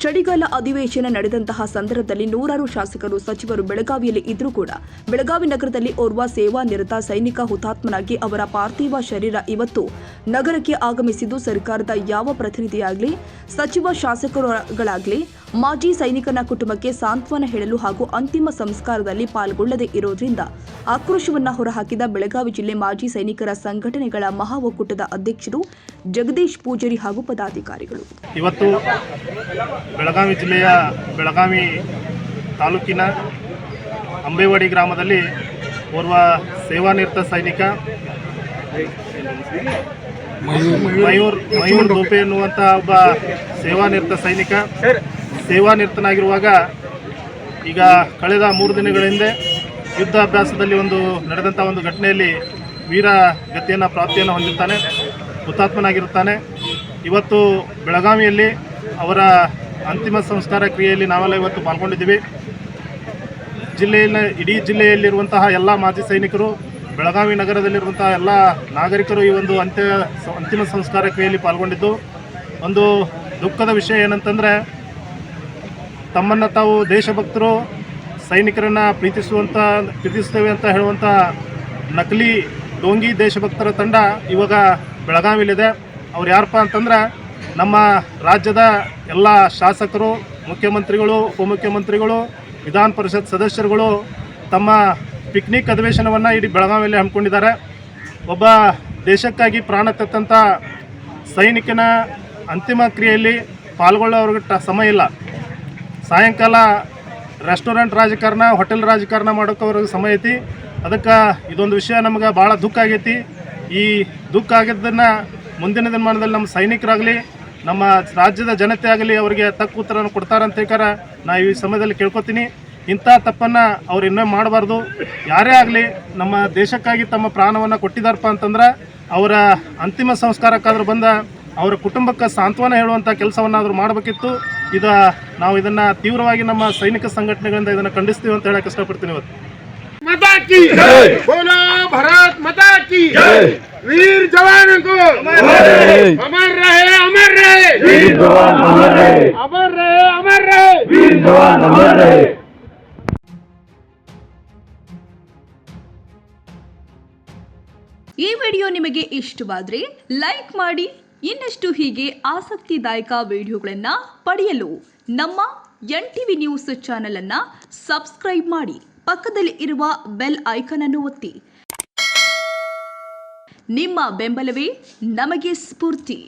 ಚಳಿಗಾಲ ಅಧಿವೇಶನ ನಡೆದಂತಹ ಸಂದರ್ಭದಲ್ಲಿ ನೂರಾರು ಶಾಸಕರು ಸಚಿವರು ಬೆಳಗಾವಿಯಲ್ಲಿ ಇದ್ರೂ ಕೂಡ ಬೆಳಗಾವಿ ನಗರದಲ್ಲಿ ಓರ್ವ ಸೇವಾ ನಿರತ ಸೈನಿಕ ಹುತಾತ್ಮನಾಗಿ ಅವರ ಪಾರ್ಥಿವ ಶರೀರ ಇವತ್ತು ನಗರಕ್ಕೆ ಆಗಮಿಸಿದ್ದು ಸರ್ಕಾರದ ಯಾವ ಪ್ರತಿನಿಧಿಯಾಗಲಿ ಸಚಿವ ಶಾಸಕರುಗಳಾಗಲಿ ಮಾಜಿ ಸೈನಿಕನ ಕುಟುಂಬಕ್ಕೆ ಸಾಂತ್ವನ ಹೇಳಲು ಹಾಗೂ ಅಂತಿಮ ಸಂಸ್ಕಾರದಲ್ಲಿ ಪಾಲ್ಗೊಳ್ಳದೇ ಇರೋದ್ರಿಂದ ಆಕ್ರೋಶವನ್ನ ಹೊರಹಾಕಿದ ಬೆಳಗಾವಿ ಜಿಲ್ಲೆ ಮಾಜಿ ಸೈನಿಕರ ಸಂಘಟನೆಗಳ ಮಹಾ ಒಕ್ಕೂಟದ ಅಧ್ಯಕ್ಷರು ಜಗದೀಶ್ ಪೂಜಾರಿ ಹಾಗೂ ಪದಾಧಿಕಾರಿಗಳು. ಇವತ್ತು ಬೆಳಗಾವಿ ಜಿಲ್ಲೆಯ ಬೆಳಗಾವಿ ತಾಲೂಕಿನ ಅಂಬೇವಾಡಿ ಗ್ರಾಮದಲ್ಲಿ ಓರ್ವ ಸೇವಾನಿರತ ಸೈನಿಕ ಮಯೂರ್ ದೋಪೆ ಎನ್ನುವಂಥ ಒಬ್ಬ ಸೇವಾನಿರತ ಸೈನಿಕ ಸೇವಾನಿರತನಾಗಿರುವಾಗ ಈಗ ಕಳೆದ 3 ದಿನಗಳ ಹಿಂದೆ ಯುದ್ಧಾಭ್ಯಾಸದಲ್ಲಿ ನಡೆದಂಥ ಒಂದು ಘಟನೆಯಲ್ಲಿ ವೀರ ಗತಿಯನ್ನು ಪ್ರಾಪ್ತಿಯನ್ನು ಹೊಂದಿರ್ತಾನೆ, ಹುತಾತ್ಮನಾಗಿರುತ್ತಾನೆ. ಇವತ್ತು ಬೆಳಗಾವಿಯಲ್ಲಿ ಅವರ ಅಂತಿಮ ಸಂಸ್ಕಾರ ಕ್ರಿಯೆಯಲ್ಲಿ ನಾವೆಲ್ಲ ಇವತ್ತು ಪಾಲ್ಗೊಂಡಿದ್ದೀವಿ. ಇಡೀ ಜಿಲ್ಲೆಯಲ್ಲಿರುವಂತಹ ಎಲ್ಲ ಮಾಜಿ ಸೈನಿಕರು, ಬೆಳಗಾವಿ ನಗರದಲ್ಲಿರುವಂತಹ ಎಲ್ಲ ನಾಗರಿಕರು ಈ ಒಂದು ಅಂತಿಮ ಸಂಸ್ಕಾರ ಕ್ರಿಯೆಯಲ್ಲಿ ಪಾಲ್ಗೊಂಡಿದ್ದು ಒಂದು ದುಃಖದ ವಿಷಯ ಏನಂತಂದರೆ, ತಮ್ಮನ್ನು ತಾವು ದೇಶಭಕ್ತರು, ಸೈನಿಕರನ್ನು ಪ್ರೀತಿಸ್ತೇವೆ ಅಂತ ಹೇಳುವಂಥ ನಕಲಿ ಡೋಂಗಿ ದೇಶಭಕ್ತರ ತಂಡ ಇವಾಗ ಬೆಳಗಾವಿಯಲ್ಲಿದೆ. ಅವ್ರು ಯಾರಪ್ಪ ಅಂತಂದ್ರೆ ನಮ್ಮ ರಾಜ್ಯದ ಎಲ್ಲ ಶಾಸಕರು, ಮುಖ್ಯಮಂತ್ರಿಗಳು, ಉಪಮುಖ್ಯಮಂತ್ರಿಗಳು, ವಿಧಾನ ಪರಿಷತ್ ಸದಸ್ಯರುಗಳು ತಮ್ಮ ಪಿಕ್ನಿಕ್ ಅಧಿವೇಶನವನ್ನು ಇಡೀ ಬೆಳಗಾವಿಯಲ್ಲಿ ಹಮ್ಮಿಕೊಂಡಿದ್ದಾರೆ. ಒಬ್ಬ ದೇಶಕ್ಕಾಗಿ ಪ್ರಾಣ ತೆತ್ತಂಥ ಸೈನಿಕನ ಅಂತಿಮ ಕ್ರಿಯೆಯಲ್ಲಿ ಪಾಲ್ಗೊಳ್ಳೋವ್ರಿಗೆ ಸಮಯ ಇಲ್ಲ. ಸಾಯಂಕಾಲ ರೆಸ್ಟೋರೆಂಟ್ ರಾಜಕಾರಣ, ಹೋಟೆಲ್ ರಾಜಕಾರಣ ಮಾಡೋಕೆ ಅವ್ರಿಗೆ ಸಮಯ ಐತಿ. ಅದಕ್ಕೆ ಇದೊಂದು ವಿಷಯ ನಮಗೆ ಭಾಳ ದುಃಖ ಆಗೈತಿ. ಈ ದುಃಖ ಆಗಿದ್ದನ್ನು ಮುಂದಿನ ದಿನಮಾನದಲ್ಲಿ ನಮ್ಮ ಸೈನಿಕರಾಗಲಿ, ನಮ್ಮ ರಾಜ್ಯದ ಜನತೆ ಆಗಲಿ ಅವರಿಗೆ ತಕ್ಕ ಉತ್ತರವನ್ನು ಕೊಡ್ತಾರಂತ ನಾನು ಈ ಸಮಯದಲ್ಲಿ ಕೇಳ್ಕೊತೀನಿ. ಇಂಥ ತಪ್ಪನ್ನು ಅವ್ರು ಇನ್ನೂ ಮಾಡಬಾರ್ದು. ಯಾರೇ ಆಗಲಿ ನಮ್ಮ ದೇಶಕ್ಕಾಗಿ ತಮ್ಮ ಪ್ರಾಣವನ್ನು ಕೊಟ್ಟಿದ್ದಾರಪ್ಪ ಅಂತಂದ್ರೆ ಅವರ ಅಂತಿಮ ಸಂಸ್ಕಾರಕ್ಕಾದ್ರೂ ಅವರ ಕುಟುಂಬಕ್ಕೆ ಸಾಂತ್ವನ ಹೇಳುವಂಥ ಕೆಲಸವನ್ನು ಮಾಡಬೇಕಿತ್ತು. ನಾವು ಇದನ್ನು ತೀವ್ರವಾಗಿ ನಮ್ಮ ಸೈನಿಕ ಸಂಘಟನೆಗಳಿಂದ ಇದನ್ನು ಖಂಡಿಸ್ತೀವಿ ಅಂತ ಹೇಳಕ್ಕೆ ಇಷ್ಟಪಡ್ತೀನಿ. ಇವತ್ತು माता की जय, बोलो भारत माता की जय, वीर जवान को अमर रहे, अमर रहे, अमर रहे, वीर जवान अमर रहे, अमर रहे, अमर रहे, वीर जवान अमर रहे. ಈ ವಿಡಿಯೋ ನಿಮಗೆ ಇಷ್ಟವಾದರೆ ಲೈಕ್ ಮಾಡಿ. ಇನ್ನಷ್ಟು ಹೀಗೆ ಆಸಕ್ತಿದಾಯಕ ವಿಡಿಯೋಗಳನ್ನು ಪಡೆಯಲು ನಮ್ಮ NTV ನ್ಯೂಸ್ ಚಾನೆಲ್ ಅನ್ನು ಸಬ್ಸ್ಕ್ರೈಬ್ ಮಾಡಿ. ಪಕ್ಕದಲ್ಲಿ ಇರುವ ಬೆಲ್ ಐಕಾನ್ ಅನ್ನು ಒತ್ತಿ. ನಿಮ್ಮ ಬೆಂಬಲವೇ ನಮಗೆ ಸ್ಫೂರ್ತಿ.